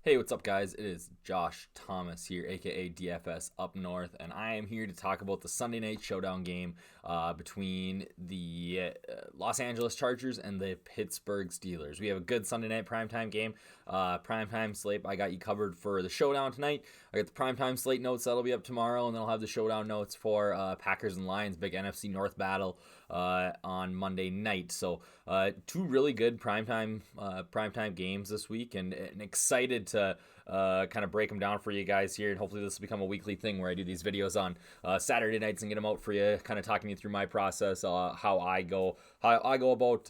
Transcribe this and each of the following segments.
Hey, what's up, guys? It is Josh Thomas here, aka DFS Up North, and I am here to talk about the Sunday night showdown game between the Los Angeles Chargers and the Pittsburgh Steelers. We have a good Sunday night primetime game, primetime slate. I got you covered for the showdown tonight. I got the primetime slate notes that'll be up tomorrow, and then I'll have the showdown notes for Packers and Lions, big NFC North battle on Monday night. So two really good primetime games this week, and excited to kind of break them down for you guys here, and hopefully this will become a weekly thing where I do these videos on Saturday nights and get them out for you, kind of talking you through my process, how I go about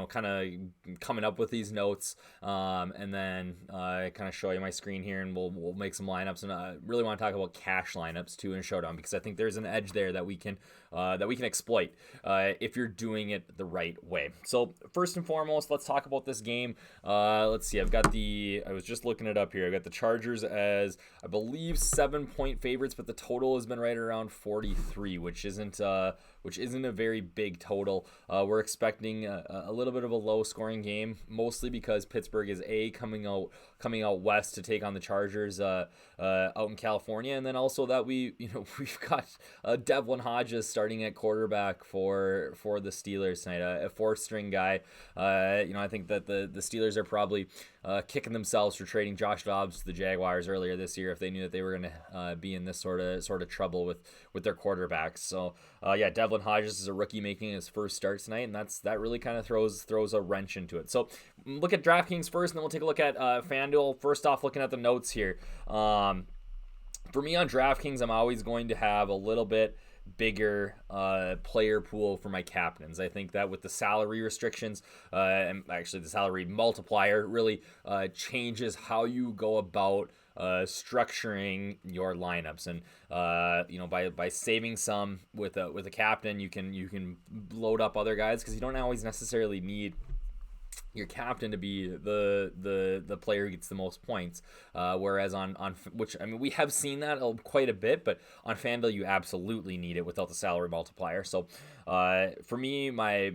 kind of coming up with these notes, and then kind of show you my screen here, and we'll make some lineups. And I really want to talk about cash lineups too in Showdown, because I think there's an edge there that we can exploit if you're doing it the right way. So first and foremost, let's talk about this game. Let's see, I was just looking it up here. I got the Chargers as, I believe, 7-point favorites, but the total has been right around 43, which isn't a very big total. We're expecting a little bit of a low scoring game, mostly because Pittsburgh is coming out west to take on the Chargers out in California, and then also that we've got Devlin Hodges starting at quarterback for the Steelers tonight, a fourth string guy. I think that the Steelers are probably kicking themselves for trading Josh Dobbs to the Jaguars earlier this year if they knew that they were going to be in this sort of trouble with their quarterbacks. So Devlin Hodges is a rookie making his first start tonight, and that really kind of throws a wrench into it. So look at DraftKings first, and then we'll take a look at Fanduel. First off, looking at the notes here. For me on DraftKings, I'm always going to have a little bit bigger player pool for my captains. I think that with the salary restrictions and actually the salary multiplier really changes how you go about structuring your lineups. And by saving some with a captain, you can load up other guys, because you don't always necessarily need your captain to be the player who gets the most points, whereas on which, I mean, we have seen that quite a bit, but on FanDuel you absolutely need it without the salary multiplier. So for me, my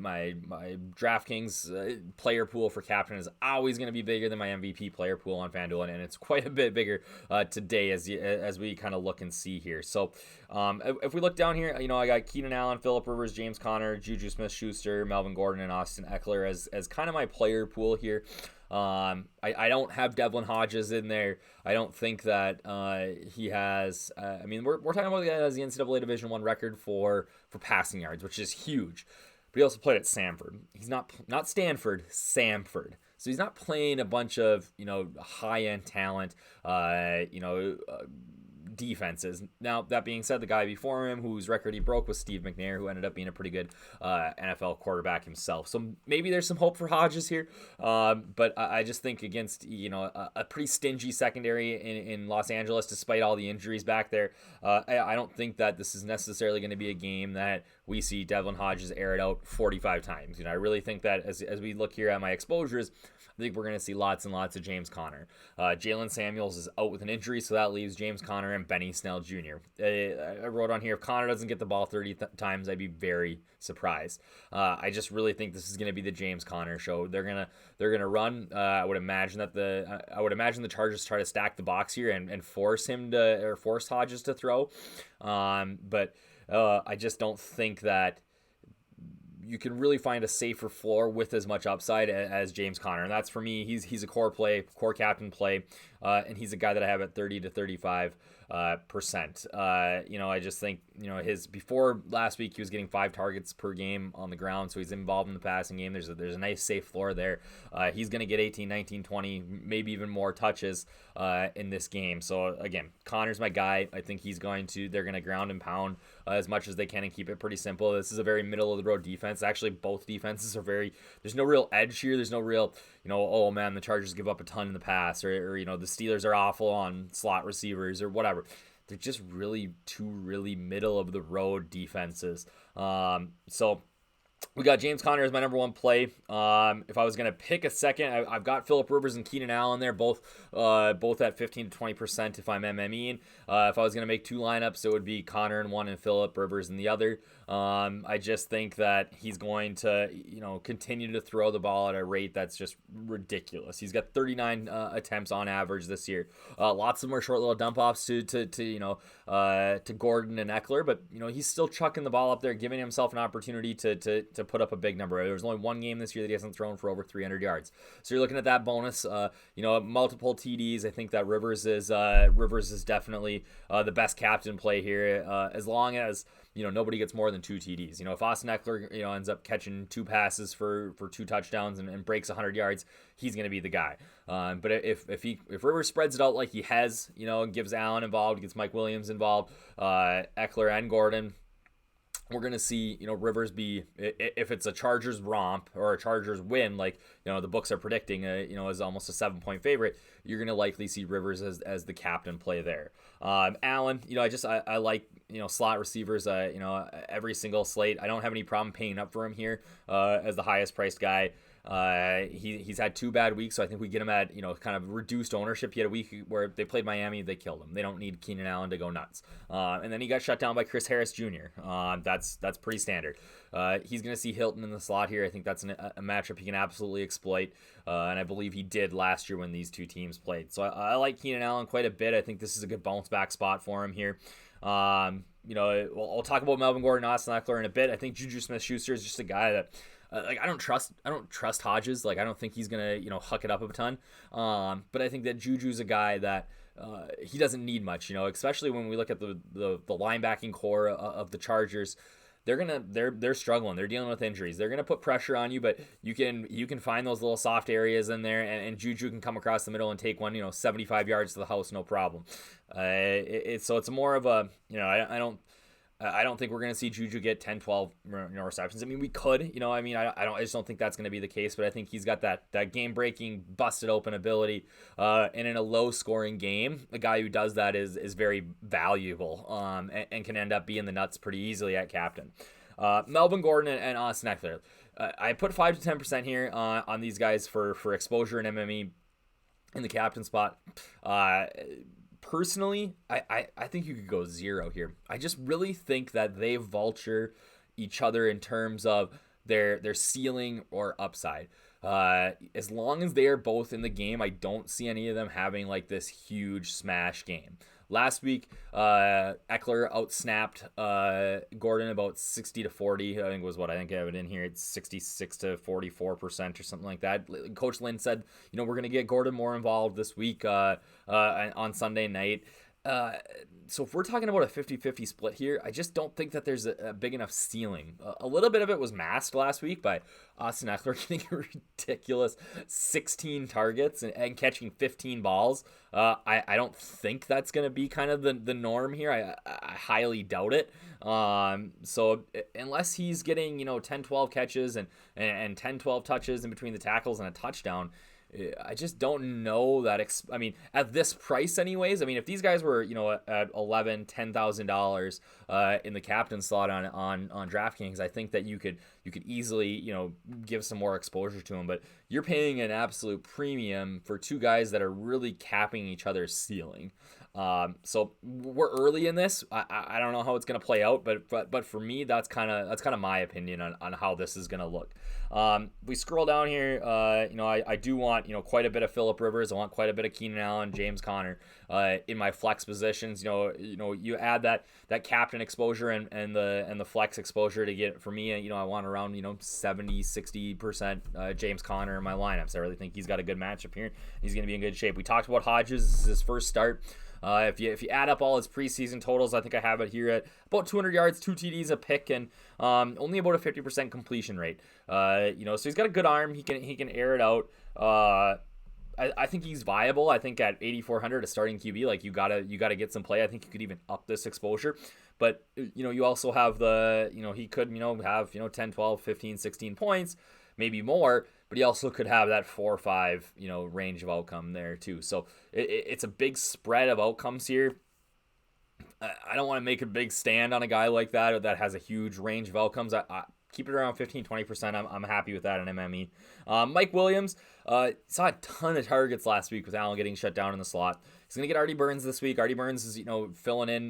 DraftKings player pool for captain is always going to be bigger than my MVP player pool on FanDuel, and it's quite a bit bigger today as we kind of look and see here. So if we look down here, I got Keenan Allen, Phillip Rivers, James Conner, Juju Smith-Schuster, Melvin Gordon, and Austin Eckler as kind of my player pool here. I don't have Devlin Hodges in there. I don't think that he has. We're talking about the guy that has the NCAA Division I record for passing yards, which is huge. But he also played at Samford. He's not Stanford, Samford. So he's not playing a bunch of high end talent. Defenses. Now, that being said, the guy before him whose record he broke was Steve McNair, who ended up being a pretty good NFL quarterback himself. So maybe there's some hope for Hodges here, but I just think against a pretty stingy secondary in Los Angeles, despite all the injuries back there, I don't think that this is necessarily going to be a game that we see Devlin Hodges air it out 45 times. I really think that as we look here at my exposures, I think we're going to see lots and lots of James Conner. Jalen Samuels is out with an injury, so that leaves James Conner and Benny Snell Jr. I wrote on here, if Conner doesn't get the ball 30 times, I'd be very surprised. I just really think this is going to be the James Conner show. They're gonna run. I would imagine the Chargers try to stack the box here and force Hodges to throw. But I just don't think that you can really find a safer floor with as much upside as James Conner. And that's, for me, he's a core captain play, and he's a guy that I have at 30 to 35%. I just think, his before last week, he was getting 5 targets per game on the ground, so he's involved in the passing game. There's a nice safe floor there. He's going to get 18, 19, 20, maybe even more touches in this game. So again, Connor's my guy. I think they're going to ground and pound as much as they can and keep it pretty simple. This is a very middle of the road defense. Actually, both defenses are there's no real edge here. There's no real, oh man, the Chargers give up a ton in the pass, or the Steelers are awful on slot receivers or whatever. They're just two really middle of the road defenses. So we got James Conner as my number one play. If I was going to pick a second, I've got Phillip Rivers and Keenan Allen there, both at 15 to 20% if I'm MMEing. If I was going to make two lineups, it would be Conner in one and Phillip Rivers in the other. I just think that he's going to, continue to throw the ball at a rate that's just ridiculous. He's got 39 attempts on average this year. Lots of them are short little dump offs to Gordon and Eckler, but he's still chucking the ball up there, giving himself an opportunity to put up a big number. There's only one game this year that he hasn't thrown for over 300 yards. So you're looking at that bonus. Multiple TDs. I think that Rivers is definitely the best captain play here, as long as nobody gets more than 2 TDs. If Austin Eckler ends up catching 2 passes for 2 touchdowns and breaks 100 yards, he's going to be the guy. But if Rivers spreads it out like he has, and gives Allen involved, gets Mike Williams involved, Eckler and Gordon, we're going to see, Rivers be, if it's a Chargers romp or a Chargers win, like, the books are predicting, as almost a 7-point favorite, you're going to likely see Rivers as the captain play there. Allen, I like, slot receivers, every single slate. I don't have any problem paying up for him here as the highest priced guy. He's had 2 bad weeks, so I think we get him at kind of reduced ownership. He had a week where they played Miami, they killed him. They don't need Keenan Allen to go nuts. And then he got shut down by Chris Harris Jr. That's pretty standard. He's going to see Hilton in the slot here. I think that's a matchup he can absolutely exploit, and I believe he did last year when these 2 teams played. So I like Keenan Allen quite a bit. I think this is a good bounce back spot for him here. I'll talk about Melvin Gordon, Austin Eckler in a bit. I think Juju Smith-Schuster is just a guy that I don't trust Hodges. Like, I don't think he's gonna huck it up a ton. But I think that Juju's a guy that he doesn't need much. Especially when we look at the linebacking core of the Chargers. They're struggling. They're dealing with injuries. They're gonna put pressure on you, but you can find those little soft areas in there, and Juju can come across the middle and take one 75 yards to the house, no problem. So it's more of a I don't think we're going to see Juju get 10, 12 receptions. I mean, we could, I just don't think that's going to be the case, but I think he's got that game-breaking, busted open ability, and in a low-scoring game, a guy who does that is very valuable, and can end up being the nuts pretty easily at captain. Melvin Gordon and Austin Eckler. I put 5 to 10% here on these guys for exposure and MME in the captain spot. Personally, I think you could go 0 here. I just really think that they vulture each other in terms of their ceiling or upside. As long as they are both in the game, I don't see any of them having like this huge smash game. Last week, Eckler outsnapped Gordon about 60 to 40. I think was what I think I have it in here. It's 66 to 44% or something like that. Coach Lynn said, we're going to get Gordon more involved this week on Sunday night. So if we're talking about a 50-50 split here, I just don't think that there's a big enough ceiling. A little bit of it was masked last week by Austin Eckler getting a ridiculous 16 targets and catching 15 balls. I don't think that's going to be kind of the norm here. I highly doubt it. So unless he's getting, 10, 12 catches and 10, 12 touches in between the tackles and a touchdown, I just don't know that. At this price, anyways. If these guys were, at $11,000, $10,000 in the captain slot on DraftKings, I think that you could easily, give some more exposure to them. But you're paying an absolute premium for 2 guys that are really capping each other's ceiling. So we're early in this. I don't know how it's gonna play out, but for me, that's kind of my opinion on how this is gonna look. We scroll down here. I do want quite a bit of Phillip Rivers. I want quite a bit of Keenan Allen, James Conner in my flex positions. You add that captain exposure and the flex exposure to get for me. I want around 70-60% James Conner in my lineups. I really think he's got a good matchup here. He's gonna be in good shape. We talked about Hodges. This is his first start. If you add up all his preseason totals, I think I have it here at about 200 yards, 2 TDs a pick, and only about a 50% completion rate. So he's got a good arm. He can air it out. I think he's viable. I think at 8,400 a starting QB, like you gotta get some play. I think you could even up this exposure. But you also have he could have 10, 12, 15, 16 points, maybe more. But he also could have that 4 or 5, range of outcome there too. So it's a big spread of outcomes here. I don't want to make a big stand on a guy like that has a huge range of outcomes. keep it around 15-20%. I'm happy with that in MME. Mike Williams saw a ton of targets last week with Allen getting shut down in the slot. He's going to get Artie Burns this week. Artie Burns is, filling in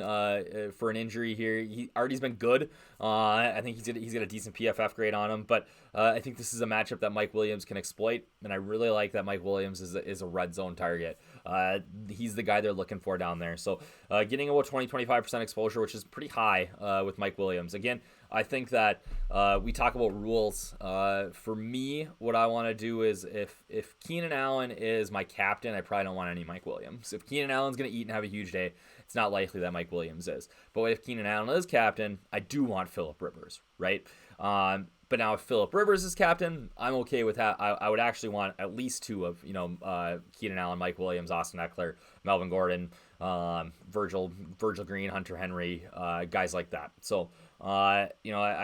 for an injury here. Artie's been good. I think he's got a decent PFF grade on him, but I think this is a matchup that Mike Williams can exploit, and I really like that Mike Williams is a red zone target. He's the guy they're looking for down there. So getting about 20-25% exposure, which is pretty high with Mike Williams. Again, I think that we talk about rules. For me, what I want to do is if Keenan Allen is my captain, I probably don't want any Mike Williams. If Keenan Allen's going to eat and have a huge day, it's not likely that Mike Williams is. But if Keenan Allen is captain, I do want Phillip Rivers, right? But now if Phillip Rivers is captain, I'm okay with that. I would actually want at least two of, Keenan Allen, Mike Williams, Austin Eckler, Melvin Gordon, Virgil Green, Hunter Henry, guys like that. So, I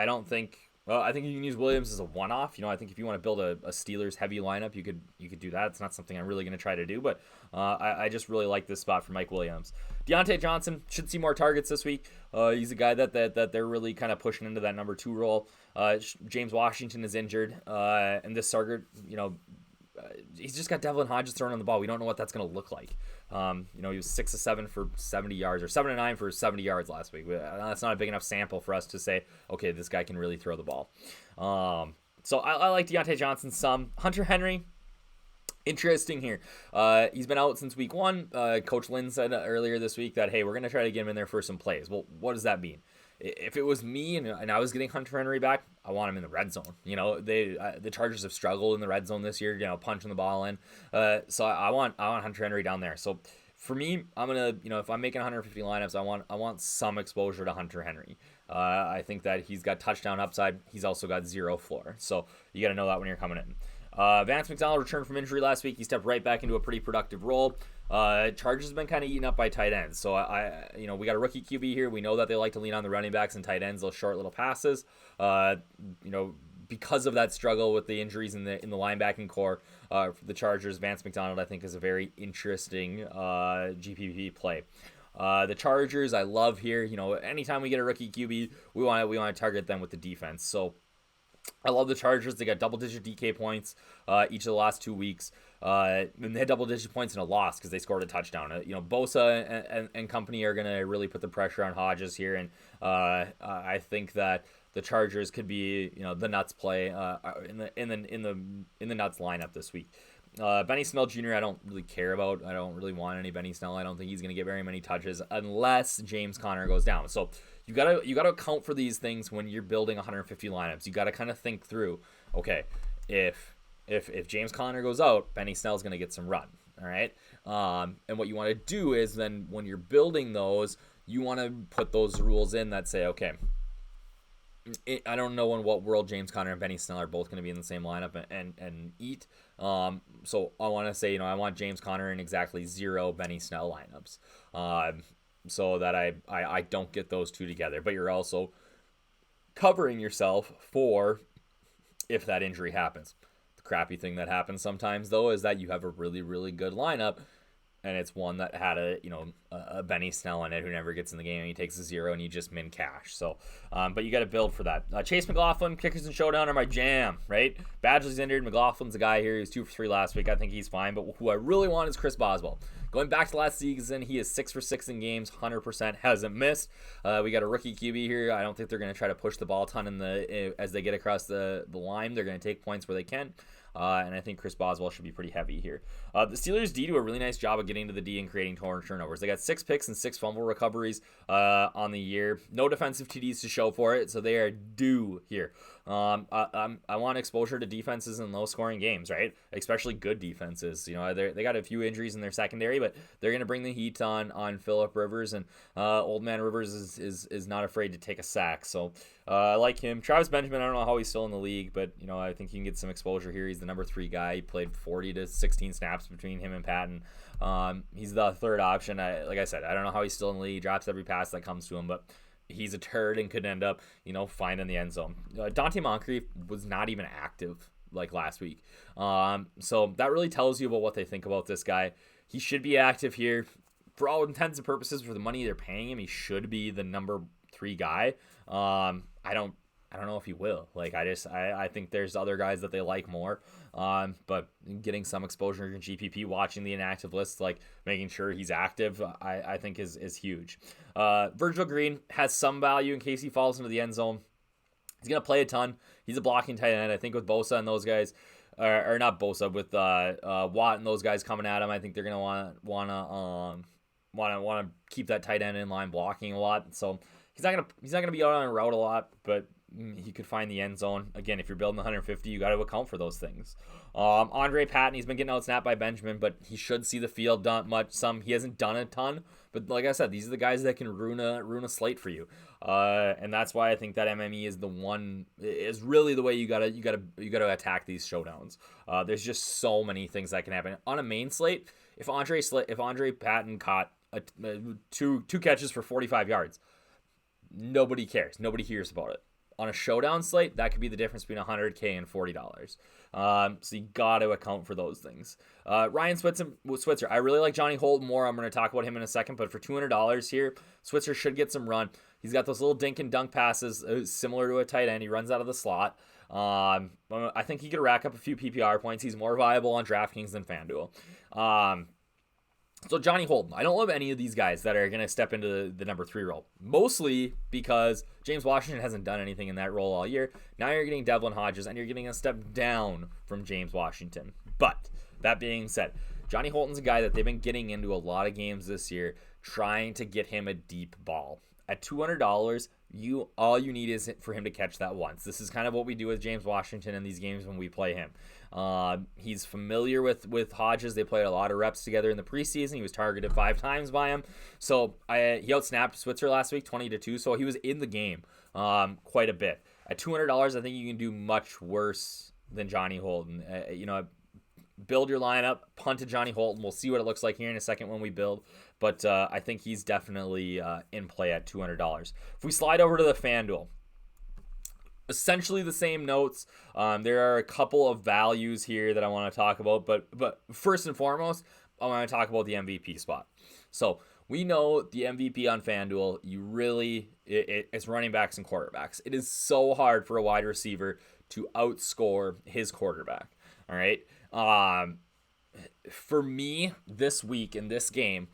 don't think... Well, I think you can use Williams as a one-off. I think if you want to build a Steelers heavy lineup, you could do that. It's not something I'm really going to try to do, but I just really like this spot for Mike Williams. Deontay Johnson should see more targets this week. He's a guy that they're really kind of pushing into that number 2 role. James Washington is injured, and this target, he's just got Devlin Hodges throwing on the ball. We don't know what that's going to look like. He was 6 of 7 for 70 yards, or 7 of 9 for 70 yards last week. That's not a big enough sample for us to say, okay, this guy can really throw the ball. So I like Deontay Johnson some. Hunter Henry, interesting here. He's been out since week 1. Coach Lynn said earlier this week that, hey, we're going to try to get him in there for some plays. Well, what does that mean? If it was me and I was getting Hunter Henry back, I want him in the red zone. The Chargers have struggled in the red zone this year, punching the ball in. So I want Hunter Henry down there. So for me, I'm gonna, if I'm making 150 lineups, I want some exposure to Hunter Henry. I think that he's got touchdown upside. He's also got 0 floor. So you got to know that when you're coming in. Vance McDonald returned from injury last week. He stepped right back into a pretty productive role. Chargers have been kind of eaten up by tight ends. So we got a rookie QB here. We know that they like to lean on the running backs and tight ends, those short little passes. Because of that struggle with the injuries in the linebacking core for the Chargers, Vance McDonald I think is a very interesting GPP play. The Chargers I love here. Anytime we get a rookie QB, we want to target them with the defense. So I love the Chargers. They got double-digit DK points each of the last 2 weeks. And they had double-digit points in a loss because they scored a touchdown. Bosa and company are going to really put the pressure on Hodges here. And I think that the Chargers could be, the nuts play in the nuts lineup this week. Benny Snell Jr. I don't really care about. I don't really want any Benny Snell. I don't think he's going to get very many touches unless James Conner goes down. So you gotta account for these things when you're building 150 lineups. You gotta kind of think through, okay, if James Conner goes out, Benny Snell's going to get some run. All right. And what you want to do is then when you're building those, you want to put those rules in that say, okay, I don't know in what world James Conner and Benny Snell are both going to be in the same lineup and eat. So I want to say, I want James Conner in exactly 0 Benny Snell lineups. So that I don't get those two together. But you're also covering yourself for if that injury happens. The crappy thing that happens sometimes, though, is that you have a really, really good lineup, and it's one that had a Benny Snell in it who never gets in the game, and he takes a 0, and you just min cash. So, but you got to build for that. Chase McLaughlin, kickers and Showdown are my jam, right? Badgley's injured. McLaughlin's a guy here. He was 2 for 3 last week. I think he's fine, but who I really want is Chris Boswell. Going back to last season, he is 6 for 6 in games, 100%, hasn't missed. We got a rookie QB here. I don't think they're going to try to push the ball a ton as they get across the line. They're going to take points where they can. And I think Chris Boswell should be pretty heavy here. The Steelers D do a really nice job of getting to the D and creating turnovers. They got 6 picks and 6 fumble recoveries on the year. No defensive TDs to show for it, so they are due here. I want exposure to defenses in low-scoring games, right? Especially good defenses. They got a few injuries in their secondary, but they're going to bring the heat on Phillip Rivers, and Old Man Rivers is not afraid to take a sack. So I like him. Travis Benjamin, I don't know how he's still in the league, but I think he can get some exposure here. He's the number 3 guy. He played 40 to 16 snaps between him and Patton. He's the third option. Like I said, I don't know how he's still in the league. He drops every pass that comes to him, but he's a turd and could end up, finding the end zone. Dante Moncrief was not even active like last week. So that really tells you about what they think about this guy. He should be active here. For all intents and purposes, for the money they're paying him, he should be the number 3 guy. I don't I don't know if he will. Like, I think there's other guys that they like more. But getting some exposure in GPP, watching the inactive list, like making sure he's active, I think is huge. Virgil Green has some value in case he falls into the end zone. He's going to play a ton. He's a blocking tight end. I think with Bosa and those guys, or not Bosa, with Watt and those guys coming at him, I think they're going to want to keep that tight end in line blocking a lot. So he's not gonna be out on a route a lot, but he could find the end zone. Again, if you're building 150, you got to account for those things. Andre Patton, he's been getting outsnapped by Benjamin, but he should see the field done much. He hasn't done a ton, but like I said, these are the guys that can ruin a slate for you. And that's why I think that MME is really the way you gotta attack these showdowns. There's just so many things that can happen on a main slate. If Andre Patton caught two catches for 45 yards, nobody cares. Nobody hears about it. On a showdown slate, that could be the difference between $100K and $40. So you got to account for those things. Ryan Switzer. I really like Johnny Holt more. I'm going to talk about him in a second, but for $200 here, Switzer should get some run. He's got those little dink and dunk passes similar to a tight end. He runs out of the slot. I think he could rack up a few PPR points. He's more viable on DraftKings than Fanduel. So Johnny Holden, I don't love any of these guys that are going to step into the number 3 role, mostly because James Washington hasn't done anything in that role all year. Now you're getting Devlin Hodges, and you're getting a step down from James Washington. But that being said, Johnny Holton's a guy that they've been getting into a lot of games this year, trying to get him a deep ball. At $200, all you need is for him to catch that once. This is kind of what we do with James Washington in these games when we play him. He's familiar with Hodges. They played a lot of reps together in the preseason. He was targeted 5 times by him. So he outsnapped Switzer last week 20-2. So he was in the game quite a bit. At $200, I think you can do much worse than Johnny Holden. Build your lineup, punt to Johnny Holden. We'll see what it looks like here in a second when we build. But I think he's definitely in play at $200. If we slide over to the Fanduel, essentially the same notes. There are a couple of values here that I want to talk about. But first and foremost, I want to talk about the MVP spot. So we know the MVP on Fanduel, it's running backs and quarterbacks. It is so hard for a wide receiver to outscore his quarterback. All right. For me, this week in this game,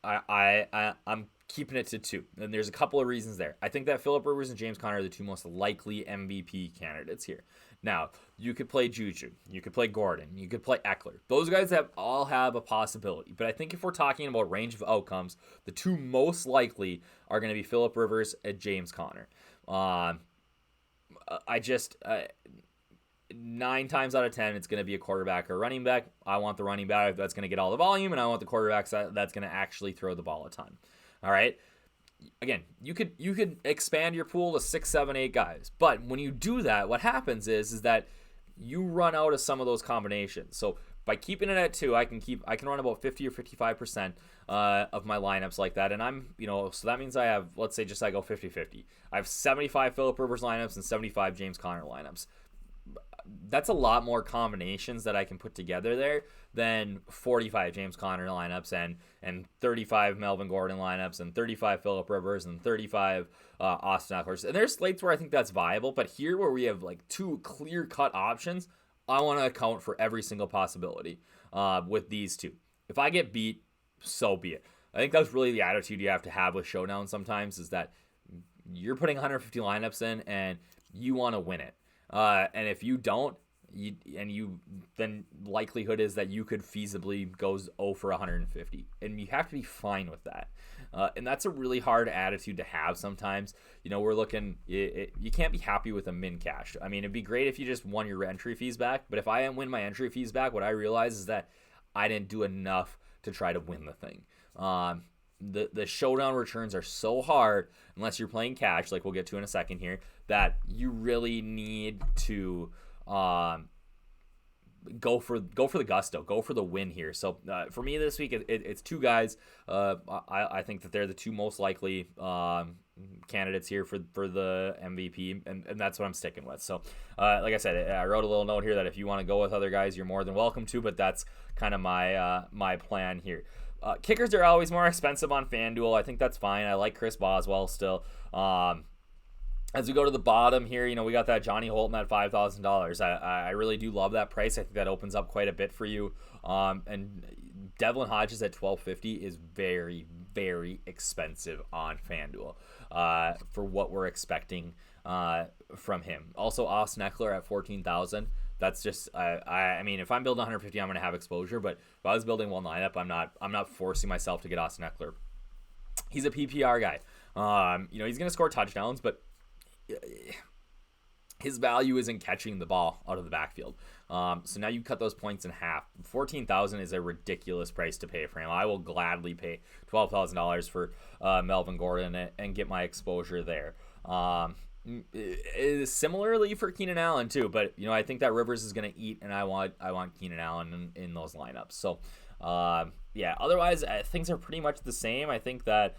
I'm keeping it to 2, and there's a couple of reasons there. I think that Phillip Rivers and James Conner are the 2 most likely MVP candidates here. Now, you could play Juju, you could play Gordon, you could play Eckler. Those guys all have a possibility, but I think if we're talking about range of outcomes, the 2 most likely are going to be Phillip Rivers and James Conner. 9 times out of 10, it's going to be a quarterback or running back. I want the running back that's going to get all the volume, and I want the quarterback that's going to actually throw the ball a ton. All right. Again, you could expand your pool to 6, 7, 8 guys, but when you do that, what happens is that you run out of some of those combinations. So by keeping it at 2, I can run about 50 or 55% of my lineups like that, and so that means I have, let's say, I go 50-50. I have 75 Phillip Rivers lineups and 75 James Conner lineups. That's a lot more combinations that I can put together there than 45 James Conner lineups and 35 Melvin Gordon lineups and 35 Phillip Rivers and 35 Austin Eckler. And there's slates where I think that's viable, but here where we have like 2 clear-cut options, I want to account for every single possibility with these 2. If I get beat, so be it. I think that's really the attitude you have to have with Showdown sometimes, is that you're putting 150 lineups in and you want to win it. And if you don't, then likelihood is that you could feasibly go 0 for 150, and you have to be fine with that. And that's a really hard attitude to have sometimes. We're looking, you can't be happy with a min cash. I mean, it'd be great if you just won your entry fees back, but if I win my entry fees back, what I realize is that I didn't do enough to try to win the thing. The showdown returns are so hard, unless you're playing cash, like we'll get to in a second here, that you really need to go for the gusto, go for the win here. So for me this week, it's 2 guys. I think that they're the 2 most likely candidates here for the MVP, and that's what I'm sticking with. So like I said, I wrote a little note here that if you want to go with other guys, you're more than welcome to, but that's kind of my plan here. Kickers are always more expensive on FanDuel. I think that's fine. I like Chris Boswell still. As we go to the bottom here, we got that Johnny Holton at $5,000. I really do love that price. I think that opens up quite a bit for you. And Devlin Hodges at $1,250 is very, very expensive on FanDuel for what we're expecting from him. Also, Austin Eckler at $14,000. That's just I mean, if I'm building 150, I'm going to have exposure. But if I was building one lineup, I'm not forcing myself to get Austin Eckler. He's a PPR guy. He's going to score touchdowns, but his value is in catching the ball out of the backfield. So now you cut those points in half. $14,000 is a ridiculous price to pay for him. I will gladly pay $12,000 for Melvin Gordon and get my exposure there. Similarly for Keenan Allen too, but I think that Rivers is going to eat, and I want Keenan Allen in those lineups. So otherwise things are pretty much the same. I think that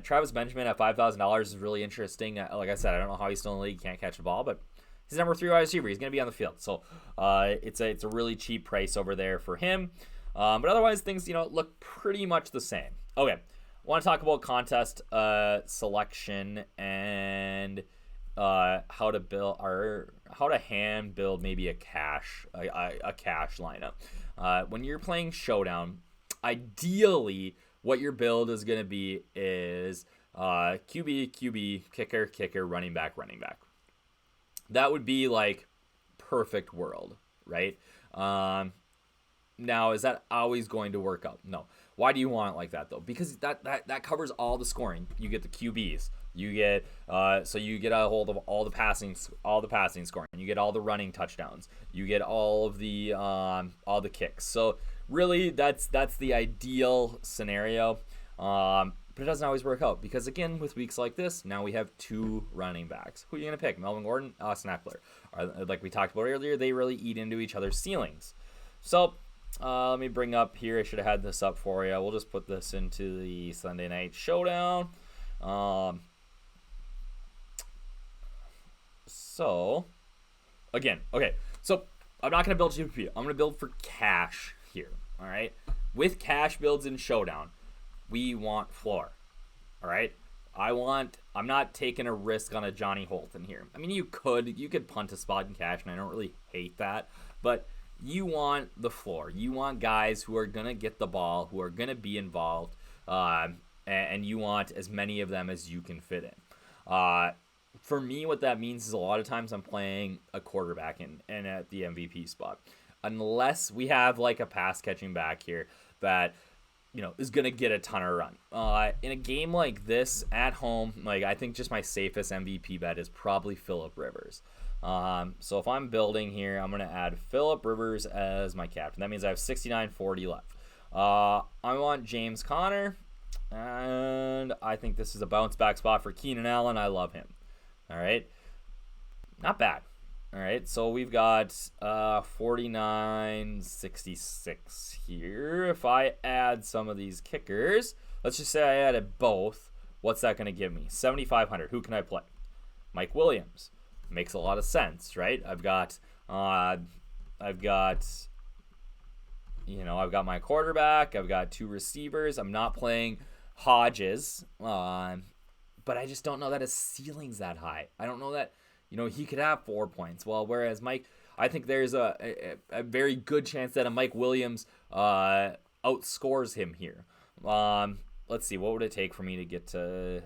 Travis Benjamin at $5,000 is really interesting. Like I said, I don't know how he's still in the league, can't catch the ball, but he's number 3 wide receiver. He's going to be on the field, so it's a really cheap price over there for him. But otherwise, things look pretty much the same. Okay, I want to talk about contest selection and how to hand build maybe a cash lineup. When you're playing Showdown, ideally, what your build is going to be is QB, kicker, running back. That would be like perfect world, right? Now, is that always going to work out? No. Why do you want it like that, though? Because that covers all the scoring. You get the QBs. You get you get a hold of all the passing scoring. You get all the running touchdowns. You get all of the kicks. So really, that's the ideal scenario. But it doesn't always work out because, again, with weeks like this, now we have 2 running backs. Who are you going to pick? Melvin Gordon, Austin Eckler. Like we talked about earlier, they really eat into each other's ceilings. So let me bring up here. I should have had this up for you. We'll just put this into the Sunday Night Showdown. So I'm not going to build GPP. I'm going to build for cash here. All right. With cash builds in Showdown, we want floor. All right. I'm not taking a risk on a Johnny Holton here. I mean, you could punt a spot in cash, and I don't really hate that, but you want the floor. You want guys who are going to get the ball, who are going to be involved, and you want as many of them as you can fit in. For me, what that means is a lot of times I'm playing a quarterback and at the MVP spot. Unless we have like a pass catching back here that is going to get a ton of run. In a game like this at home, I think just my safest MVP bet is probably Phillip Rivers. So if I'm building here, I'm going to add Phillip Rivers as my captain. That means I have 69.40 left. I want James Conner, and I think this is a bounce back spot for Keenan Allen. I love him. All right. Not bad. All right. So we've got 49.66 here. If I add some of these kickers, let's just say I added both. What's that going to give me? 7,500. Who can I play? Mike Williams. Makes a lot of sense, right? I've got my quarterback. I've got 2 receivers. I'm not playing Hodges, but I just don't know that his ceiling's that high. I don't know that, he could have 4 points. Well, whereas Mike, I think there's a very good chance that a Mike Williams outscores him here. Let's see, what would it take for me to get to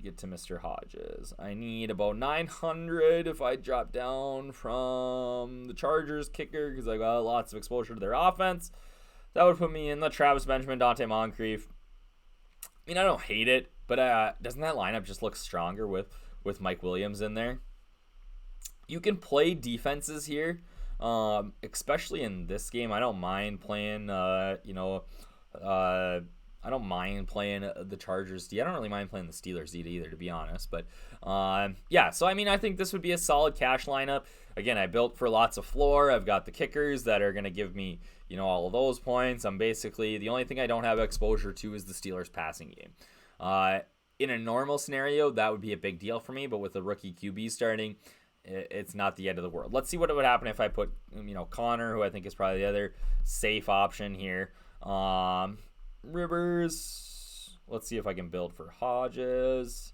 Mr. Hodges? I need about 900 if I drop down from the Chargers kicker because I got lots of exposure to their offense. That would put me in the Travis Benjamin, Dante Moncrief. I mean, I don't hate it, but doesn't that lineup just look stronger with Mike Williams in there? You can play defenses here, especially in this game. I don't mind playing, I don't mind playing the Chargers D. I don't really mind playing the Steelers D either, to be honest. But, so, I mean, I think this would be a solid cash lineup. Again, I built for lots of floor. I've got the kickers that are going to give me, all of those points. I'm basically, the only thing I don't have exposure to is the Steelers passing game. In a normal scenario, that would be a big deal for me. But with a rookie QB starting, it's not the end of the world. Let's see what would happen if I put, Connor, who I think is probably the other safe option here. Rivers. Let's see if I can build for Hodges.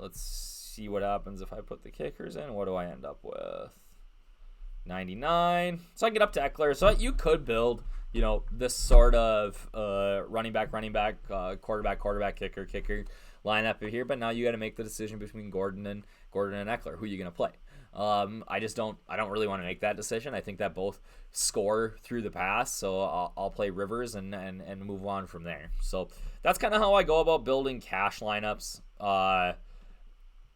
Let's see what happens if I put the kickers in. What do I end up with? 99. So I get up to Eckler. So you could build, this sort of running back, quarterback, kicker lineup here. But now you got to make the decision between Gordon and Eckler. Who are you going to play? I don't really want to make that decision. I think that both score through the pass, so I'll play Rivers and move on from there. So that's kind of how I go about building cash lineups. I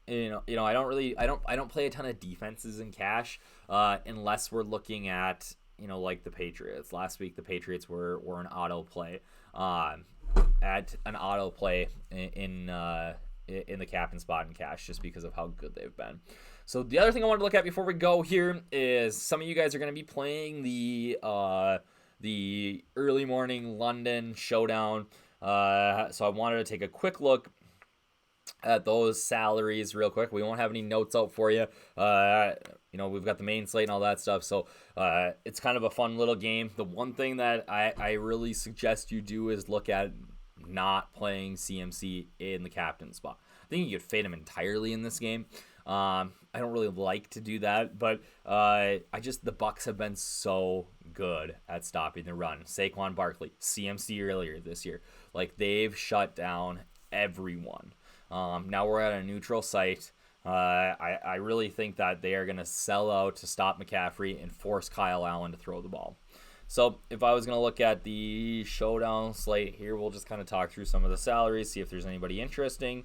don't play a ton of defenses in cash unless we're looking at like the Patriots. Last week the Patriots were an auto play, in the captain spot in cash just because of how good they've been. So the other thing I wanted to look at before we go here is some of you guys are going to be playing the early morning London Showdown. So I wanted to take a quick look at those salaries real quick. We won't have any notes out for you. We've got the main slate and all that stuff. So it's kind of a fun little game. The one thing that I really suggest you do is look at not playing CMC in the captain spot. I think you could fade him entirely in this game. I don't really like to do that, but the Bucs have been so good at stopping the run. Saquon Barkley, CMC earlier this year, like they've shut down everyone. Now we're at a neutral site. I really think that they are going to sell out to stop McCaffrey and force Kyle Allen to throw the ball. So if I was going to look at the Showdown slate here, we'll just kind of talk through some of the salaries, see if there's anybody interesting.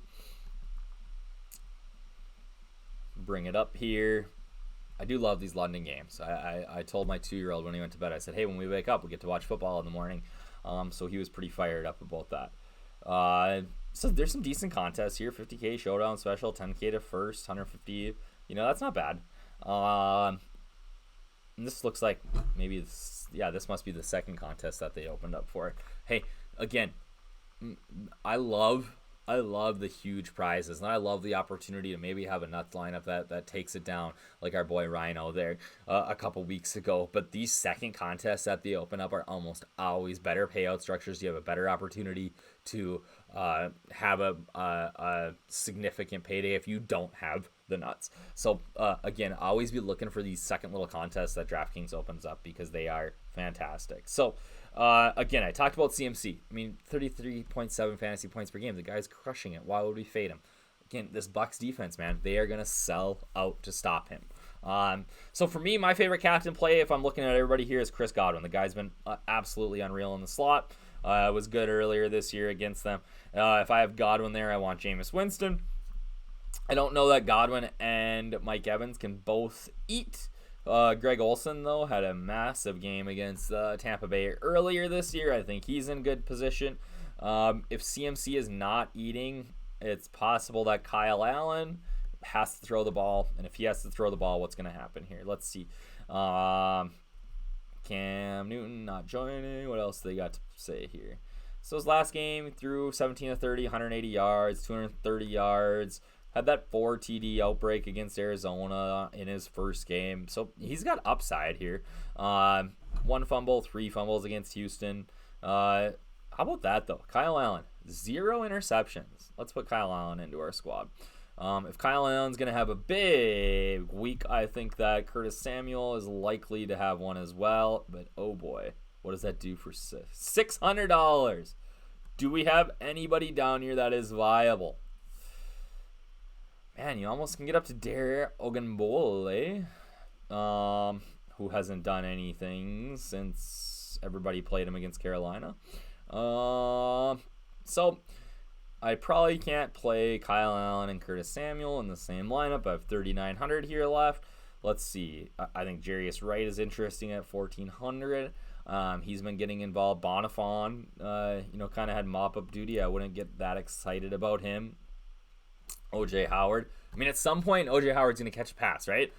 Bring it up here. I do love these London games. I told my 2-year-old when he went to bed, I said, hey, when we wake up, we get to watch football in the morning. So he was pretty fired up about that. So there's some decent contests here. 50K Showdown special, 10K to first, 150. That's not bad. And this looks like maybe, this must be the second contest that they opened up for it. Hey, again, I love the huge prizes, and I love the opportunity to maybe have a nuts lineup that takes it down, like our boy Rhino there a couple weeks ago. But these second contests that they open up are almost always better payout structures. You have a better opportunity to have a significant payday if you don't have the nuts. So again, always be looking for these second little contests that DraftKings opens up because they are fantastic. So again, I talked about CMC. 33.7 fantasy points per game. The guy's crushing it. Why would we fade him? Again, this Bucs defense, man, they are going to sell out to stop him. So for me, my favorite captain play, if I'm looking at everybody here, is Chris Godwin. The guy's been absolutely unreal in the slot. Was good earlier this year against them. If I have Godwin there, I want Jameis Winston. I don't know that Godwin and Mike Evans can both eat. Greg Olsen, though, had a massive game against Tampa Bay earlier this year. I think he's in good position. If CMC is not eating, it's possible that Kyle Allen has to throw the ball. And if he has to throw the ball, what's going to happen here? Let's see. Cam Newton not joining. What else they got to say here? So his last game, threw 17 of 30, 180 yards, 230 yards. Had that 4 TD outbreak against Arizona in his first game. So he's got upside here. 1 fumble, 3 fumbles against Houston. How about that, though? Kyle Allen, 0 interceptions. Let's put Kyle Allen into our squad. If Kyle Allen's going to have a big week, I think that Curtis Samuel is likely to have one as well. But, oh boy, what does that do for $600? Do we have anybody down here that is viable? Man, you almost can get up to Dare Ogunbowale, who hasn't done anything since everybody played him against Carolina. So I probably can't play Kyle Allen and Curtis Samuel in the same lineup. I have 3,900 here left. Let's see. I think Jarius Wright is interesting at 1,400. He's been getting involved. Bonifon, kind of had mop-up duty. I wouldn't get that excited about him. OJ Howard. At some point, OJ Howard's going to catch a pass, right?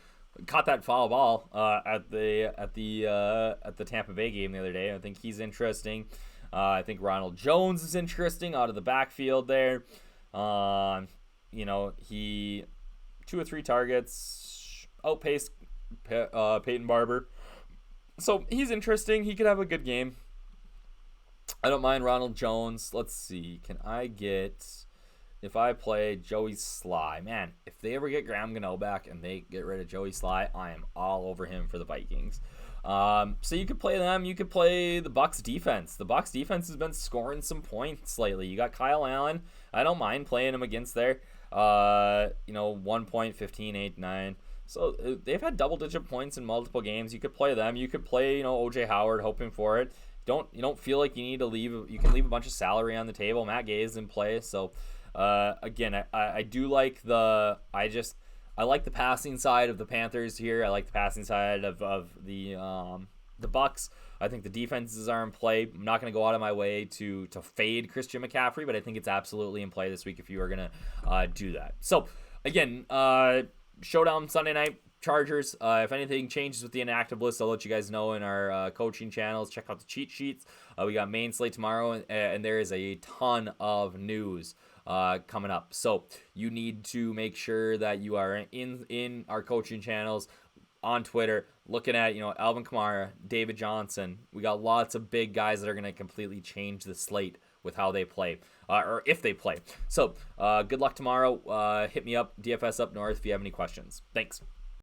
Caught that foul ball at the Tampa Bay game the other day. I think he's interesting. I think Ronald Jones is interesting out of the backfield there. He 2 or 3 targets, outpaced Peyton Barber. So he's interesting. He could have a good game. I don't mind Ronald Jones. Let's see. Can I get if I play Joey Sly, man, if they ever get Graham Gano back and they get rid of Joey Sly, I am all over him for the Vikings. So you could play them. You could play the Bucs defense. The Bucs defense has been scoring some points lately. You got Kyle Allen. I don't mind playing him against there. 1 point, 15, 8, 9. So they've had double-digit points in multiple games. You could play them. You could play, OJ Howard, hoping for it. You don't feel like you need to leave. You can leave a bunch of salary on the table. Matt Gay is in play. So again, I do like I like the passing side of the Panthers here. I like the passing side of the Bucs. I think the defenses are in play. I'm not going to go out of my way to fade Christian McCaffrey, but I think it's absolutely in play this week if you are going to do that. So again, Showdown Sunday night. Chargers. If anything changes with the inactive list, I'll let you guys know in our coaching channels. Check out the cheat sheets. We got main slate tomorrow, and there is a ton of news coming up. So you need to make sure that you are in our coaching channels on Twitter, looking at Alvin Kamara, David Johnson. We got lots of big guys that are going to completely change the slate with how they play, or if they play. So good luck tomorrow. Hit me up, DFS Up North, if you have any questions. Thanks.